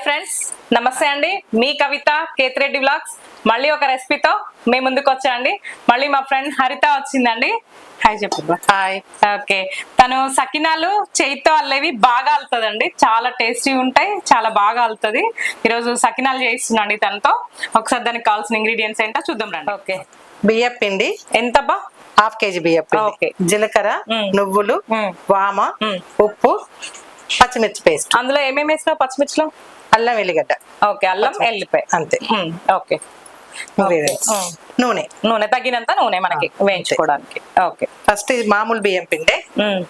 Friends, నమస్తే అండి. మీ కవిత Kethireddy vlogs మళ్ళీ ఒక రెసిపీతో మీ ముందుకు వచ్చాండి. మళ్ళీ మా ఫ్రెండ్ హరిత వచ్చిందండి. హాయ్ చెప్పు. హాయ్. ఓకే, తను సకినాలు చేయితో అల్లేవి బాగా అల్లుతుందండి. చాలా టేస్టీ ఉంటాయి, చాలా బాగా అల్లుతుంది. ఈరోజు సకినాలు చేయిస్తున్నాండి తనతో. ఒకసారి దానికి కావాల్సిన ఇంగ్రీడియంట్స్ ఏంటో చూద్దాం రండి. ఓకే, బియ్యం పిండి ఎంతబ్బా? ½ కేజీ బియ్యం పిండి. ఓకే, జీలకర్ర, నువ్వులు, వామ, ఉప్పు, పచ్చిమిర్చి పేస్ట్. అందులో ఏమేమి వేసినావు? పచ్చిమిర్చిలో అల్లం వెల్లిగడ్డ. ఓకే, అల్లం ఎల్లిపాయ అంతే. ఓకే, నూనె నూనె తగినంత నూనె మనకి వేయించుకోవడానికి. ఓకే, ఫస్ట్ ఇది మామూలు బియ్యం పిండి,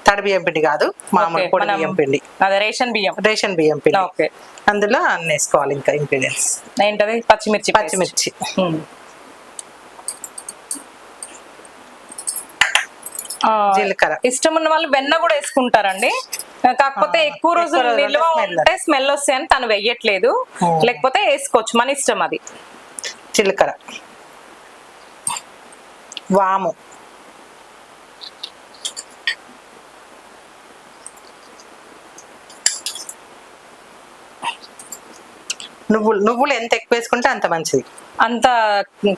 తడి బియ్యం పిండి కాదు, మామూలు పొడి బియ్యం పిండి. అదే రేషన్ బియ్యం. రేషన్ బియ్యం పిండి. ఓకే, అందులో అన్ని వేసుకోవాలి. ఇంకా ఇంగ్రీడియంట్స్ ఏంటది? పచ్చిమిర్చి. పచ్చిమిర్చి, జీలకర్ర. ఇష్టం ఉన్న వాళ్ళు వెన్న కూడా వేసుకుంటారండి. కాకపోతే ఎక్కువ రోజులు నిల్వ ఉంటే స్మెల్ వస్తాయని తను వెయ్యట్లేదు. లేకపోతే వేసుకోవచ్చు, మన ఇష్టం అది. జీలకర్ర, వాము, నువ్వులు ఎంత ఎక్కువ వేసుకుంటే అంత మంచిది, అంత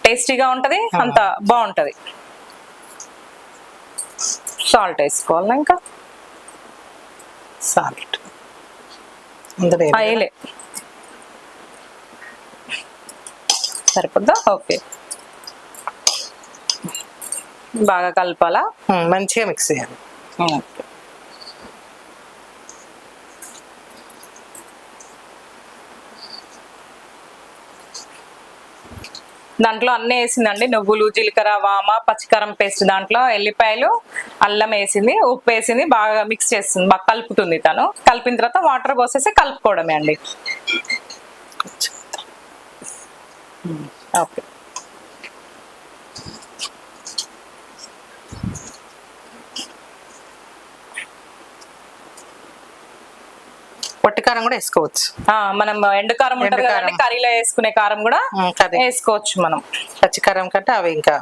టేస్టీగా ఉంటది, అంత బాగుంటది. సాల్ట్ వేసుకోవాలి. ఇంకా సాల్ట్ ఆయిలే సరిపోద్దా? ఓకే, బాగా కలపాలా, మంచిగా మిక్స్ చేయాలి. దాంట్లో అన్నీ వేసిందండి. నువ్వులు, జీలకర్ర, వామ, పచ్చికారం పేస్ట్, దాంట్లో ఎల్లిపాయలు, అల్లం వేసింది, ఉప్పు వేసింది. బాగా మిక్స్ చేస్తుంది, బాగా కలుపుతుంది తను. కలిపిన తర్వాత వాటర్ పోసేసి కలుపుకోవడమే అండి. ఓకే, పొట్టి కారం కూడా వేసుకోవచ్చు. మనం ఎండుకారం ఉంటుంది కదండి, కర్రీలో వేసుకునే కారం కూడా వేసుకోవచ్చు మనం. పచ్చికారం కంటే అవి ఇంకా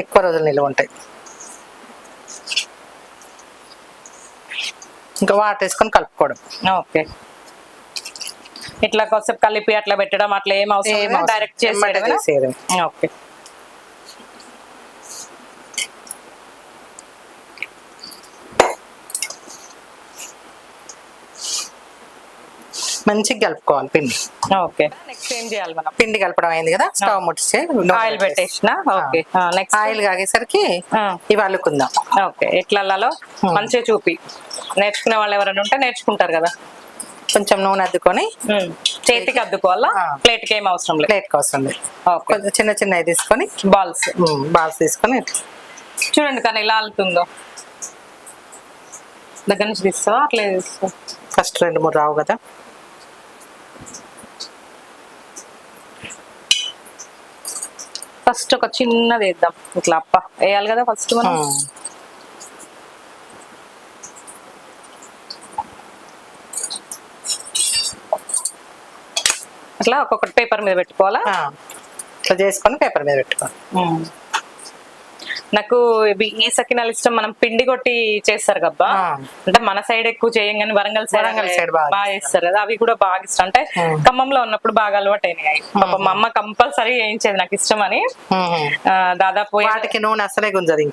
ఎక్కువ రోజులు నిల్వ ఉంటాయి. ఇంకా వాటర్ వేసుకొని కలుపుకోవడం. ఓకే, ఇట్లా కొద్దిసేపు కలిపి అట్లా పెట్టడం అట్లా ఏం అవసరం, డైరెక్ట్ చేసేయడం. ఓకే, మంచిగా కలుపుకోవాలి పిండి. ఓకే, నెక్స్ట్ ఏం చేయాలి మనం? పిండి కలపడం అయింది కదా, స్టవ్ ముట్టించి ఆయిల్ పెట్టేసిన. ఓకే, నెక్స్ట్ ఆయిల్ కాగేసరికి ఇవి అల్లుకుందాం. ఓకే, ఎట్లా అల్లాలో మంచిగా చూపి. నేర్చుకునే వాళ్ళు ఎవరైనా ఉంటే నేర్చుకుంటారు కదా. కొంచెం నూనె అద్దుకొని చేతికి అద్దుకోవాలా, ప్లేట్ కి ఏం అవసరం లేదు. ప్లేట్ కి అవసరం లేదు. కొంచెం చిన్న చిన్నవి తీసుకొని బాల్స్ తీసుకొని చూడండి తను ఎలా అల్లుతుందో. దగ్గర నుంచి తీస్తావా అట్లే తీస్తావా? ఫస్ట్ 2-3 రావు కదా. ఫస్ట్ ఒక చిన్నది వేద్దాం. ఇట్లా అప్ప వేయాలి కదా ఫస్ట్ మనం. అట్లా ఒక్కొక్కటి పేపర్ మీద పెట్టుకోవాలా. ఇట్లా చేసుకొని పేపర్ మీద పెట్టుకోవాలి. నాకు ఈ సకినాలు ఇష్టం. మనం పిండి కొట్టి చేస్తారు కదా, అంటే మన సైడ్ ఎక్కువ చేయం కానీ వరంగల్ సైడ్ బాగా చేస్తారు కదా, అవి కూడా బాగా ఇష్టం. అంటే ఖమ్మంలో ఉన్నప్పుడు బాగా అలవాటు అయినాయి. పాప మా అమ్మ కంపల్సరీ వేయించేది, నాకు ఇష్టం అని. దాదాపు వాటికి నూనె అసలే గుంజది.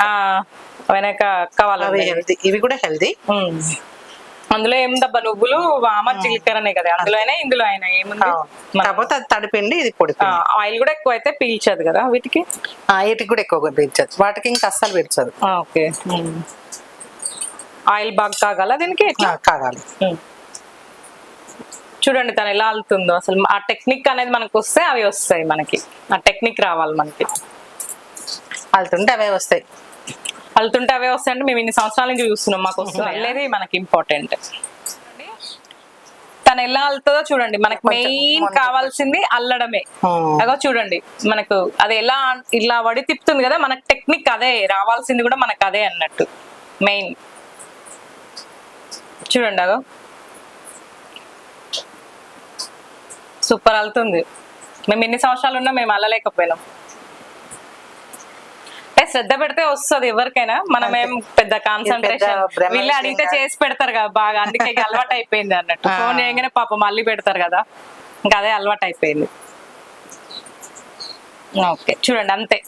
వెనక కావాలి. ఇవి కూడా హెల్దీ. అందులో ఏముందబ్బా, నువ్వులు, వామ, జీలకర్రనే కదా. అందులో అయినా ఇందులో అయినా ఏముంది, కాకపోతే అది తడిపిండి, ఇది పొడి. ఆయిల్ కూడా ఎక్కువ అయితే పీల్చదు కదా వీటికి. వీటికి కూడా ఎక్కువగా పీల్చదు, వాటికి ఇంకా అస్సలు పీల్చదు. ఓకే, ఆయిల్ బాగా కాగాల దీనికి. కాగాలి. చూడండి తను ఎలా అల్లుతుందో. అసలు ఆ టెక్నిక్ అనేది మనకు వస్తే అవి వస్తాయి మనకి. ఆ టెక్నిక్ రావాలి మనకి. అల్లుతుంటే అవే వస్తాయి. అల్లుతుంటే అవే వస్తాయి అంటే మేము ఇన్ని సంవత్సరాల నుంచి చూస్తున్నాం, మాకు వస్తుంది. అల్లేది మనకి ఇంపార్టెంట్. తను ఎలా అల్లుతుందో చూడండి. మనకి మెయిన్ కావాల్సింది అల్లడమే. అగో చూడండి, మనకు అది ఎలా ఇలా వడి తిప్పుతుంది కదా, మనకు టెక్నిక్ అదే రావాల్సింది కూడా మనకు అదే అన్నట్టు మెయిన్. చూడండి అగో సూపర్ అల్లుతుంది. మేము ఎన్ని సంవత్సరాలు ఉన్నా మేము అల్లలేకపోయినాం. శ్రద్ధ పెడితే వస్తుంది ఎవరికైనా, మనం ఏం పెద్ద కాన్సన్ట్రేషన్, భ్రమ వీళ్ళు అడిగితే చేసి పెడతారు కదా బాగా, అందుకే ఇక అలవాటు అయిపోయింది అన్నట్టు. ఫోన్ చేయగానే పాపం మళ్ళీ పెడతారు కదా, ఇంకా అదే అలవాటు అయిపోయింది. ఓకే చూడండి అంతే.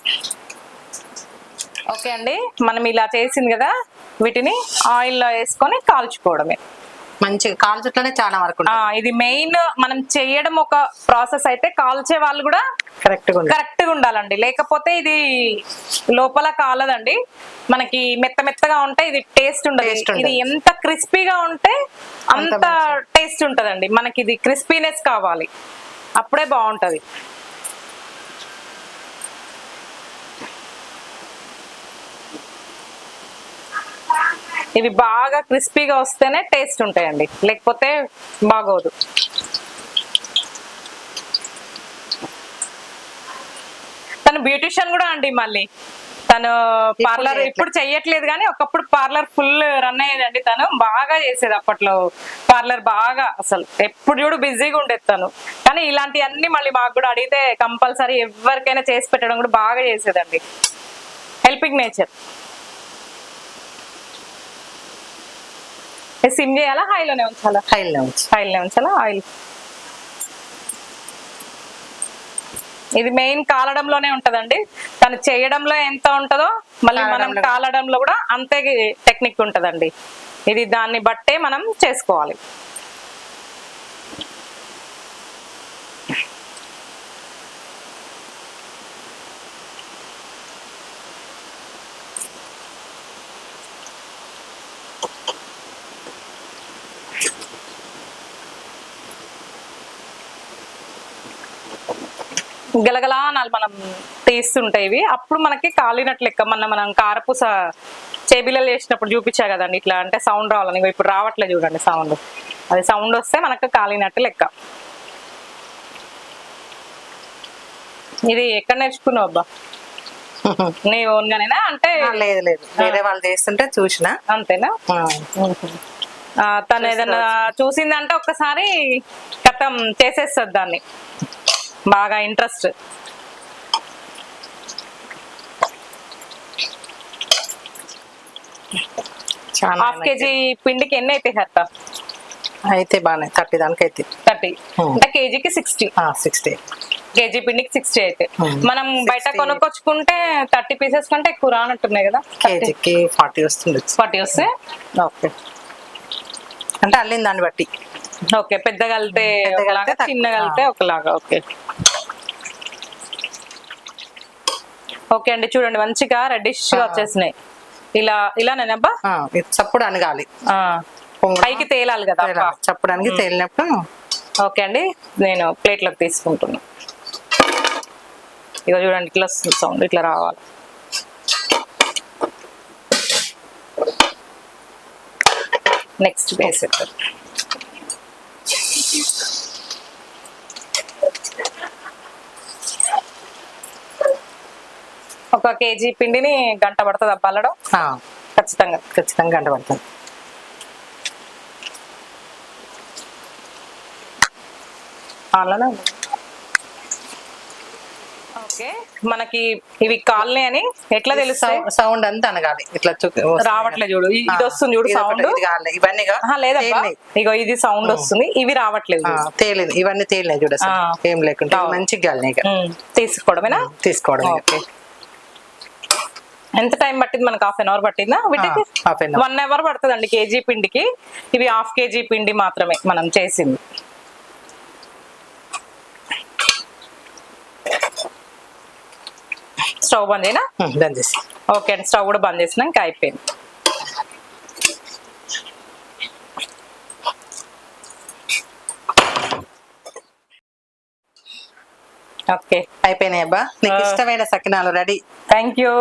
ఓకే అండి, మనం ఇలా చేసింది కదా, వీటిని ఆయిల్లో వేసుకొని కాల్చుకోవడమే. మంచిగా కాల్చుట్లోనే చాలా వరకు ఇది మెయిన్. మనం చేయడం ఒక ప్రాసెస్ అయితే, కాల్చే వాళ్ళు కూడా కరెక్ట్ గా ఉండాలండి, లేకపోతే ఇది లోపల కాలదండి. మనకి మెత్తగా ఉంటే ఇది టేస్ట్ ఉండదు. ఇది ఎంత క్రిస్పీగా ఉంటే అంత టేస్ట్ ఉంటదండి. మనకి ఇది క్రిస్పీనెస్ కావాలి, అప్పుడే బాగుంటది. ఇవి బాగా క్రిస్పీగా వస్తేనే టేస్ట్ ఉంటాయండి, లేకపోతే బాగోదు. తను బ్యూటిషియన్ కూడా అండి, మళ్ళీ తను పార్లర్ ఇప్పుడు చెయ్యట్లేదు కానీ ఒకప్పుడు పార్లర్ ఫుల్ రన్ అయ్యేదండి. తను బాగా చేసేది అప్పట్లో పార్లర్, బాగా అసలు ఎప్పుడు చూడు బిజీగా ఉండేది తను. కానీ ఇలాంటివన్నీ మళ్ళీ మాకు కూడా అడిగితే కంపల్సరీ ఎవరికైనా చేసి పెట్టడం కూడా బాగా చేసేదండి. Helping nature. సిమ్ చేయాలా, హైలోనే ఉంచాలా? హైలోనే ఉంచాలా ఆయిల్. ఇది మెయిన్ కాలడంలోనే ఉంటదండి. తను చేయడంలో ఎంత ఉంటదో మళ్ళీ మనం కాలడంలో కూడా అంతే టెక్నిక్ ఉంటదండి. ఇది దాన్ని బట్టే మనం చేసుకోవాలి. గలగలా మనం తీస్తుంటాయి ఇవి, అప్పుడు మనకి కాలినట్లు లెక్క. మనం కారపూస చేబిల్లలు చేసినప్పుడు చూపించా కదండి, ఇట్లా అంటే సౌండ్ రావాలని. ఇప్పుడు రావట్లేదు చూడండి సౌండ్, అది సౌండ్ వస్తే మనకు కాలినట్టు లెక్క. ఇది ఎక్కడ నేర్చుకున్నావు అబ్బా? నీ ఓన్ గానేనా? అంటే లేదు వేరే వాళ్ళు చేస్తుంటే చూసిన. అంతేనా? తను ఏదైనా చూసిందంటే ఒక్కసారి కథం చేసేస్తుంది దాన్ని, బాగా ఇంట్రెస్ట్. హాఫ్ కేజీ పిండికి ఎన్ని అయితే హెత్త అయితే బాగానే 30 దానికి అయితే 30 అంటే కేజీకి 60 కేజీ పిండికి 60 అయితే మనం బయట కొనుక్కొచ్చుకుంటే 30 పీసెస్ కంటే ఎక్కువ రానట్టున్నాయి కదా. కేజీకి 40 వస్తుంది. 40 వస్తే ఓకే, అంటే అల్లిన దాన్ని బట్టి. ఓకే, పెద్దగా వెళ్తే ఒకలాగా, చిన్నగా వెళ్తే ఒకలాగా. ఓకే ఓకే అండి, చూడండి మంచిగా రెడ్డిష్ గా వచ్చేసినాయి. ఇలానేనబ్బా చప్పుడు అనగాలి, పైకి తేలాలి కదా చప్పడానికి తేలినప్పుడు. ఓకే అండి, నేను ప్లేట్లోకి తీసుకుంటున్నా. ఇక చూడండి ఇట్లా వస్తుంది సౌండ్, ఇట్లా రావాలి. నెక్స్ట్ బేస్ ఒక కేజీ పిండిని గంట పడుతుంది అప్పాలడం. ఖచ్చితంగా గంట పడుతుంది. ఓకే, మనకి ఇవి కాలనీ అని ఎట్లా తెలుస్తాయి? సౌండ్ అంతా అనగాలి, ఇట్లా రావట్లేదు చూడు, ఇది వస్తుంది చూడు సౌండ్. ఇవన్నీ లేదబ్బా, ఇగో ఇది సౌండ్ వస్తుంది, ఇవి రావట్లేదు. తేలింది, ఇవన్నీ తేలినాయి చూడ, ఏం లేకుండా మంచిగా గాలినాయి. తీసుకోవడమేనా? తీసుకోవడం. ఓకే, ఎంత టైం పట్టింది మనకి? హాఫ్ అన్ అవర్ పట్టిందా? వీటికి 1 అవర్ పడుతుంది అండి కేజీ పిండికి. ఇవి హాఫ్ కేజీ పిండి మాత్రమే మనం చేసింది. స్టవ్ బంద్ చేయనా? బంద్ చేసి. ఓకే అండి, స్టవ్ కూడా బంద్ చేసినా ఇంకా అయిపోయింది. ఓకే అయిపోయినాయి అబ్బా, నీకు ఇష్టమైన సకినాలు రెడీ. Thank you.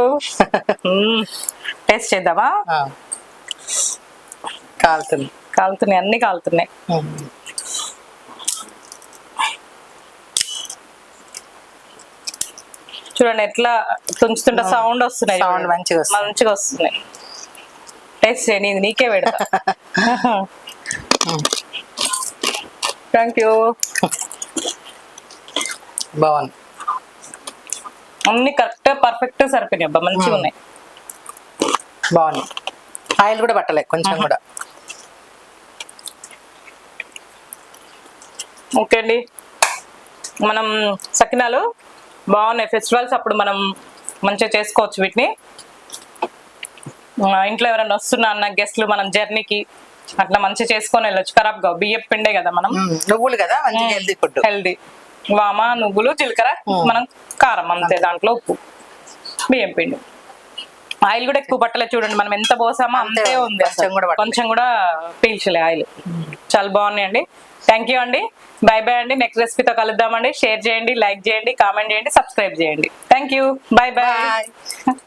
టేస్ట్ చేద్దామా? కాలుతున్నాయి, అన్ని కాలుతున్నాయి. చూడండి ఎట్లా తుంచుతుంటే సౌండ్ వస్తున్నాయి. సౌండ్ మంచిగా వస్తున్నాయి. టేస్ట్ చేయని, నీకే పెడతా. Thank you. బాగుంది. అన్ని కరెక్ట్ పర్ఫెక్ట్ సరిపోయినాయి అబ్బా, మంచిగా ఉన్నాయి. బాగుంది. ఆయిల్ కూడా పట్టలే కొంచెం కూడా. ఓకే అండి, మనం సకినాలు బాగున్నాయి. ఫెస్టివల్స్ అప్పుడు మనం మంచిగా చేసుకోవచ్చు వీటిని. ఇంట్లో ఎవరైనా వస్తున్నా అన్న గెస్ట్లు మనం జర్నీకి అట్లా మంచిగా చేసుకొని వెళ్ళొచ్చు. ఖరాబ్ గా బియ్యం పిండే కదా మనం, నువ్వులు కదా మంచి హెల్దీ ఫుడ్. హెల్దీ. వామ, నువ్వులు, జీలకర్ర, మనం కారం అంతే, దాంట్లో ఉప్పు, బియ్యం పిండి. ఆయిల్ కూడా ఎక్కువ పట్టలేదు చూడండి, మనం ఎంత పోసామో అంతే ఉంది. కొంచెం కూడా పీల్చలే ఆయిల్. చాలా బాగున్నాయండి. థ్యాంక్ యూ అండి. బై బై అండి. నెక్స్ట్ రెసిపీతో కలుద్దామండి. షేర్ చేయండి, లైక్ చేయండి, కామెంట్ చేయండి, సబ్స్క్రైబ్ చేయండి. Thank you. By by.